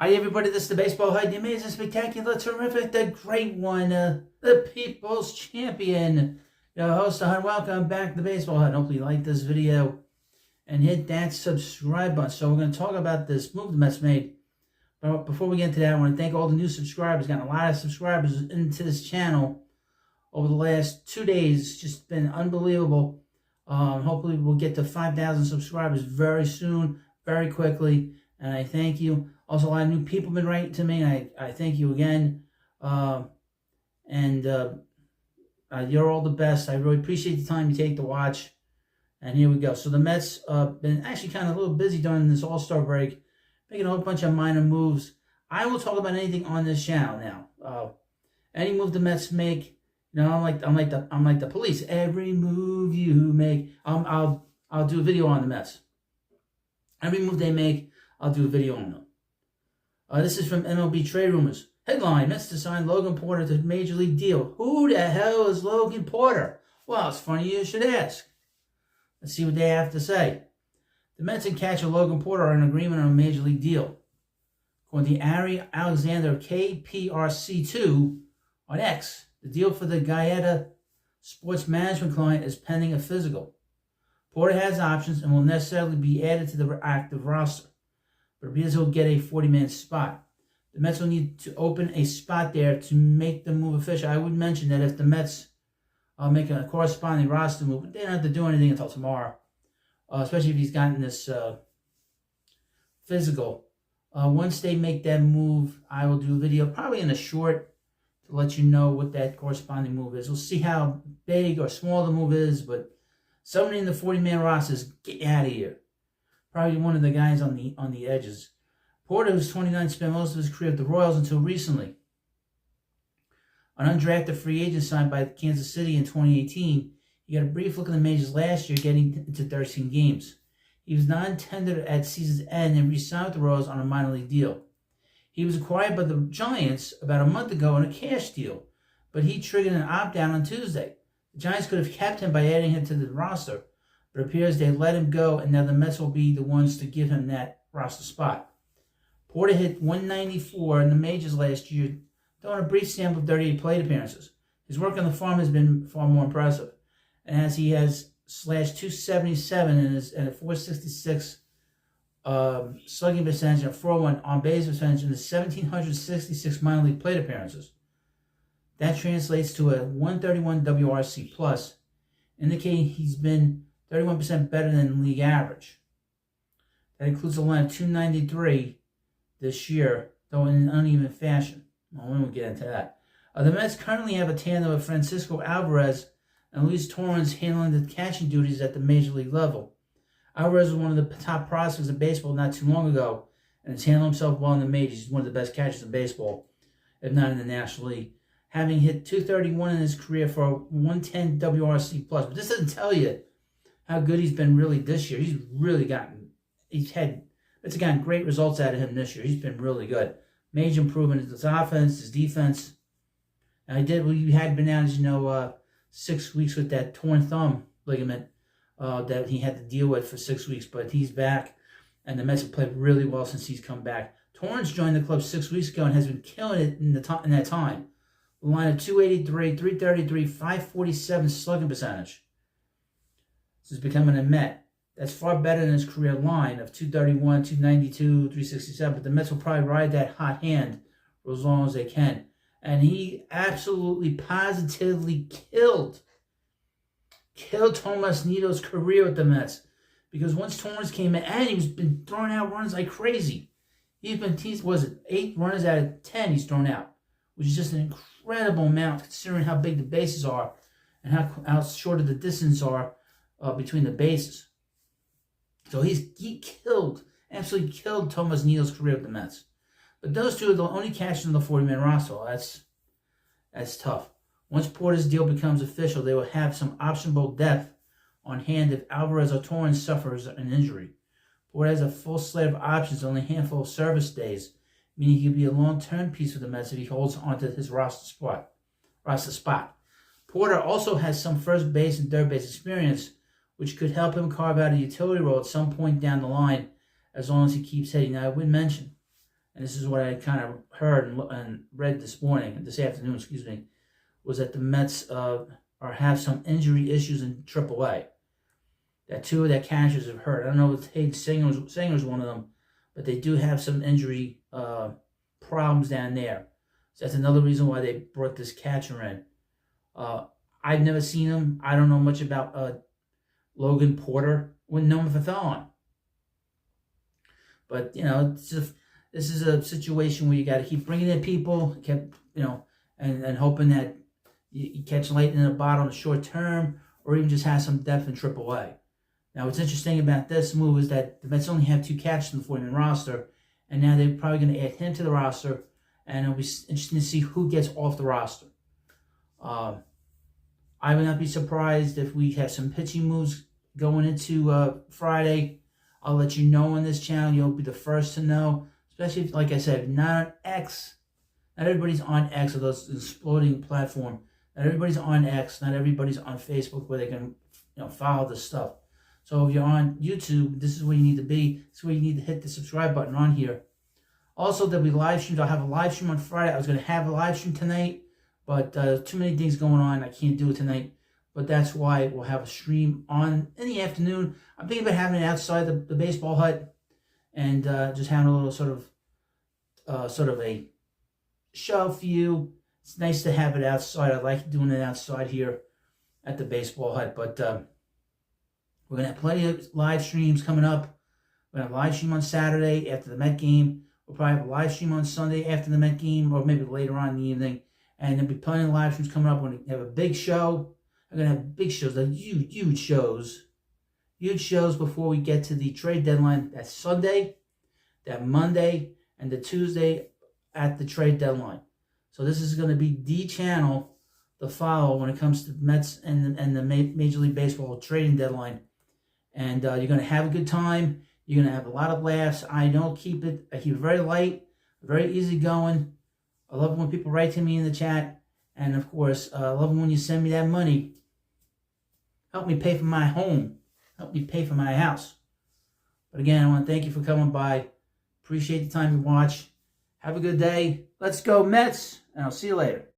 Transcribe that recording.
Hi everybody, this is the Baseball Head, the amazing, spectacular, terrific, the great one, the People's Champion, your host, and welcome back to the Baseball Head. Hopefully you like this video and hit that subscribe button. So we're going to talk about this move the Mets made. But before we get into that, I want to thank all the new subscribers. Got a lot of subscribers into this channel over the last 2 days. It's just been unbelievable. Hopefully we'll get to 5,000 subscribers very soon, very quickly. And I thank you. Also, a lot of new people have been writing to me. I thank you again. You're all the best. I really appreciate the time you take to watch. And here we go. So the Mets been actually kind of a little busy during this All-Star break, making a whole bunch of minor moves. I will talk about anything on this channel now. Any move the Mets make, you know, I'm like the police. Every move you make, I'll do a video on the Mets. Every move they make, I'll do a video on them. This is from MLB Trade Rumors. Headline, Mets to sign Logan Porter to Major League deal. Who the hell is Logan Porter? Well, it's funny you should ask. Let's see what they have to say. The Mets and catcher Logan Porter are in agreement on a Major League deal. According to Ari Alexander, KPRC2 on X, the deal for the Gaeta sports management client is pending a physical. Porter has options and will necessarily be added to the active roster, but appears he'll get a 40-man spot. The Mets will need to open a spot there to make the move official. I would mention that if the Mets make a corresponding roster move, they don't have to do anything until tomorrow, especially if he's gotten this physical. Once they make that move, I will do a video, probably in a short, to let you know what that corresponding move is. We'll see how big or small the move is, but somebody in the 40-man roster is get out of here. Probably one of the guys on the edges. Porter, who's 29, spent most of his career at the Royals until recently. An undrafted free agent signed by Kansas City in 2018, he got a brief look in the majors last year, getting into 13 games. He was non-tendered at season's end and re-signed with the Royals on a minor league deal. He was acquired by the Giants about a month ago on a cash deal, but he triggered an opt-out on Tuesday. The Giants could have kept him by adding him to the roster, but it appears they let him go, and now the Mets will be the ones to give him that roster spot. Porter hit 194 in the majors last year, though on a brief sample of 38 plate appearances. His work on the farm has been far more impressive, and as he has slashed 277 and a 466 slugging percentage and a 401 on-base percentage in the 1,766 minor league plate appearances. That translates to a 131 WRC plus, indicating he's been 31% better than league average. That includes a line of 293 this year, though in an uneven fashion. Well, we won't get into that. The Mets currently have a tandem of Francisco Alvarez and Luis Torrens handling the catching duties at the major league level. Alvarez was one of the top prospects in baseball not too long ago, and has handled himself well in the majors. He's one of the best catchers in baseball, if not in the National League, having hit 231 in his career for a 110 WRC plus. But this doesn't tell you how good he's been really this year. It's gotten great results out of him this year. He's been really good. Major improvement in his offense, his defense. And he had been out, as you know, 6 weeks with that torn thumb ligament that he had to deal with for 6 weeks, but he's back, and the Mets have played really well since he's come back. Torrens joined the club 6 weeks ago and has been killing it in that time. A line of 283, 333, 547 slugging percentage. This is becoming a Met. That's far better than his career line of 231, 292, 367. But the Mets will probably ride that hot hand for as long as they can. And he absolutely, positively killed Tomas Nido's career with the Mets. Because once Torrens came in, and he's been throwing out runs like crazy. He's 8 runners out of 10 he's thrown out, which is just an incredible amount considering how big the bases are and how short of the distance are between the bases. So he absolutely killed Tomas Nido's career with the Mets. But those two are the only catchers on the 40-man roster. That's tough. Once Porter's deal becomes official, they will have some optionable depth on hand if Alvarez or Torrens suffers an injury. Porter has a full slate of options, only a handful of service days, meaning he could be a long-term piece for the Mets if he holds onto his roster spot. Porter also has some first base and third base experience, which could help him carve out a utility role at some point down the line, as long as he keeps hitting. Now, I would mention and this is what I kind of heard and read this afternoon, was that the Mets have some injury issues in AAA. That two of their catchers have hurt. I don't know if Hayden Singer's one of them, but they do have some injury problems down there. So that's another reason why they brought this catcher in. I've never seen him. I don't know much about Logan Porter. Wouldn't know him if I fell on. But, this is a situation where you got to keep bringing in people, and hoping that you catch lightning in a bottle in the short term, or even just have some depth in AAA. Now, what's interesting about this move is that the Mets only have two catchers in the 40-man roster, and now they're probably going to add him to the roster, and it'll be interesting to see who gets off the roster. I would not be surprised if we have some pitching moves going into Friday. I'll let you know on this channel. You'll be the first to know, especially if, like I said, not on X. Not everybody's on X, or those exploding platform. Not everybody's on X. Not everybody's on Facebook where they can, follow this stuff. So if you're on YouTube, this is where you need to be. This is where you need to hit the subscribe button on here. Also, there'll be live streams. I'll have a live stream on Friday. I was going to have a live stream tonight, but too many things going on. I can't do it tonight. But that's why we'll have a stream in the afternoon. I'm thinking about having it outside the baseball hut, and just having a little sort of a show for you. It's nice to have it outside. I like doing it outside here at the baseball hut. But we're going to have plenty of live streams coming up. We're going to have a live stream on Saturday after the Met game. We'll probably have a live stream on Sunday after the Met game, or maybe later on in the evening. And there'll be plenty of live streams coming up. We're going to have a big show. We're going to have big shows, like huge shows. Huge shows before we get to the trade deadline. That Sunday, that Monday, and the Tuesday at the trade deadline. So this is going to be the channel to follow when it comes to Mets and the Major League Baseball trading deadline. And you're going to have a good time. You're going to have a lot of laughs. I keep it very light, very easy going. I love it when people write to me in the chat. And of course, I love it when you send me that money. Help me pay for my home. Help me pay for my house. But again, I want to thank you for coming by. Appreciate the time you watch. Have a good day. Let's go Mets. And I'll see you later.